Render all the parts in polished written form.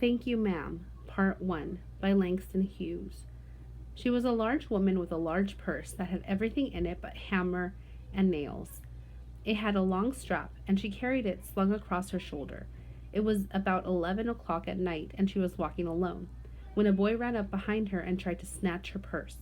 Thank You, Ma'am, Part 1 by Langston Hughes. She was a large woman with a large purse that had everything in it but hammer and nails. It had a long strap, and she carried it slung across her shoulder. It was about 11 o'clock at night, and she was walking alone, when a boy ran up behind her and tried to snatch her purse.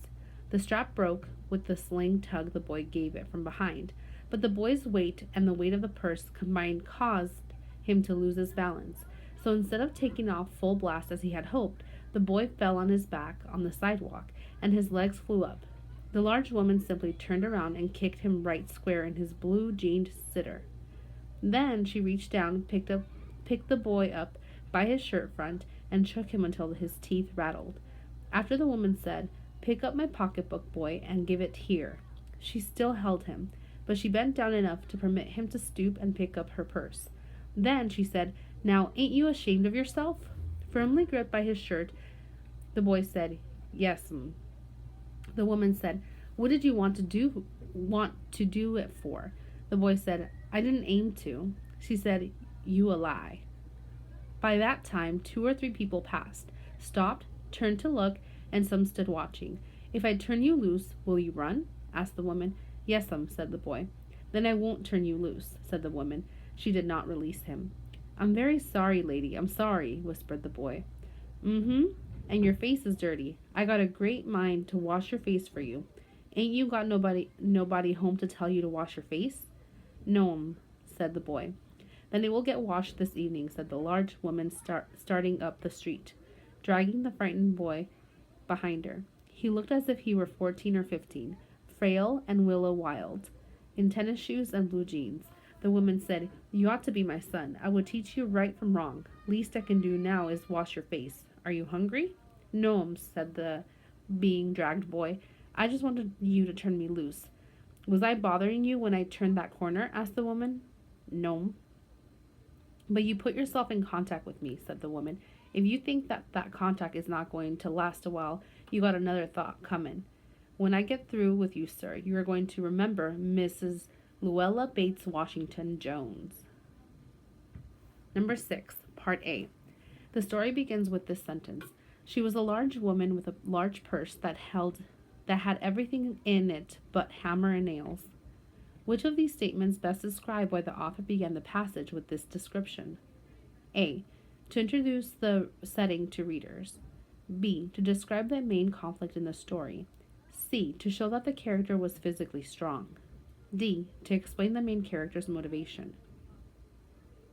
The strap broke with the sling tug the boy gave it from behind, but the boy's weight and the weight of the purse combined caused him to lose his balance. So instead of taking off full blast as he had hoped, the boy fell on his back on the sidewalk, and his legs flew up. The large woman simply turned around and kicked him right square in his blue jeaned sitter. Then she reached down and picked the boy up by his shirt front and shook him until his teeth rattled. After the woman said, "Pick up my pocketbook, boy, and give it here." She still held him, but she bent down enough to permit him to stoop and pick up her purse. Then she said, "Now, ain't you ashamed of yourself?" Firmly gripped by his shirt, the boy said, "Yes'm." The woman said, "What did you want to do it for?" The boy said, "I didn't aim to." She said, "You a lie." By that time, 2 or 3 people passed, stopped, turned to look, and some stood watching. "If I turn you loose, will you run?" asked the woman. "Yes'm," said the boy. "Then I won't turn you loose," said the woman. She did not release him. "I'm very sorry, lady, I'm sorry," whispered the boy. "Mm-hmm, and your face is dirty. I got a great mind to wash your face for you. Ain't you got nobody home to tell you to wash your face?" "No'm," said the boy. "Then it will get washed this evening," said the large woman, starting up the street, dragging the frightened boy behind her. He looked as if he were 14 or 15, frail and willow wild, in tennis shoes and blue jeans. The woman said, "You ought to be my son. I would teach you right from wrong. Least I can do now is wash your face. Are you hungry?" "No'm," said the being dragged boy. "I just wanted you to turn me loose." "Was I bothering you when I turned that corner?" asked the woman. "No'm." "But you put yourself in contact with me," said the woman. "If you think that contact is not going to last a while, you got another thought coming. When I get through with you, sir, you are going to remember Mrs. Luella Bates Washington Jones." Number 6, Part A. The story begins with this sentence. She was a large woman with a large purse that had everything in it but hammer and nails. Which of these statements best describe why the author began the passage with this description? A. To introduce the setting to readers. B. To describe the main conflict in the story. C. To show that the character was physically strong. D. To explain the main character's motivation.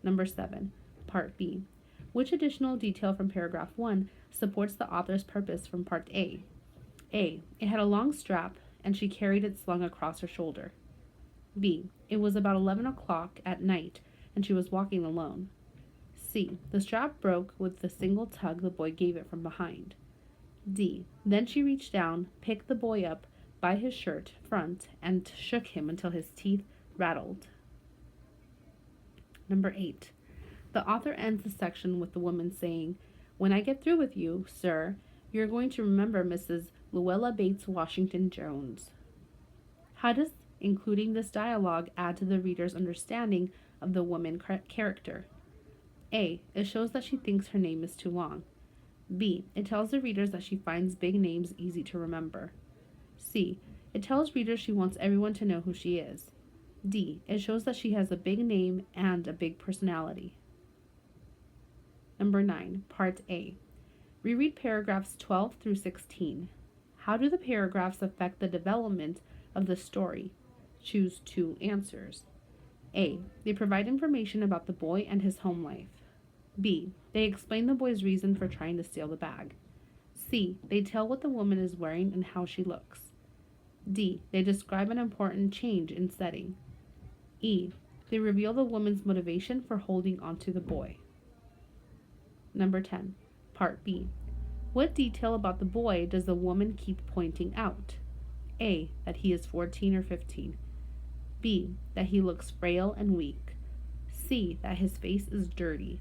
Number 7, Part B. Which additional detail from paragraph 1 supports the author's purpose from Part A? A. It had a long strap, and she carried it slung across her shoulder. B. It was about 11 o'clock at night, and she was walking alone. C. The strap broke with the single tug the boy gave it from behind. D. Then she reached down, picked the boy up by his shirt front, and shook him until his teeth rattled. Number 8. The author ends the section with the woman saying, "When I get through with you, sir, you're going to remember Mrs. Luella Bates Washington Jones." How does including this dialogue add to the reader's understanding of the woman character? A. It shows that she thinks her name is too long. B. It tells the readers that she finds big names easy to remember. C. It tells readers she wants everyone to know who she is. D. It shows that she has a big name and a big personality. Number 9, Part A. Reread paragraphs 12 through 16. How do the paragraphs affect the development of the story? Choose 2 answers. A. They provide information about the boy and his home life. B. They explain the boy's reason for trying to steal the bag. C. They tell what the woman is wearing and how she looks. D. They describe an important change in setting. E. They reveal the woman's motivation for holding onto the boy. Number 10, Part B. What detail about the boy does the woman keep pointing out? A. That he is 14 or 15. B. That he looks frail and weak. C. That his face is dirty.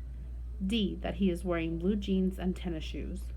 D. That he is wearing blue jeans and tennis shoes.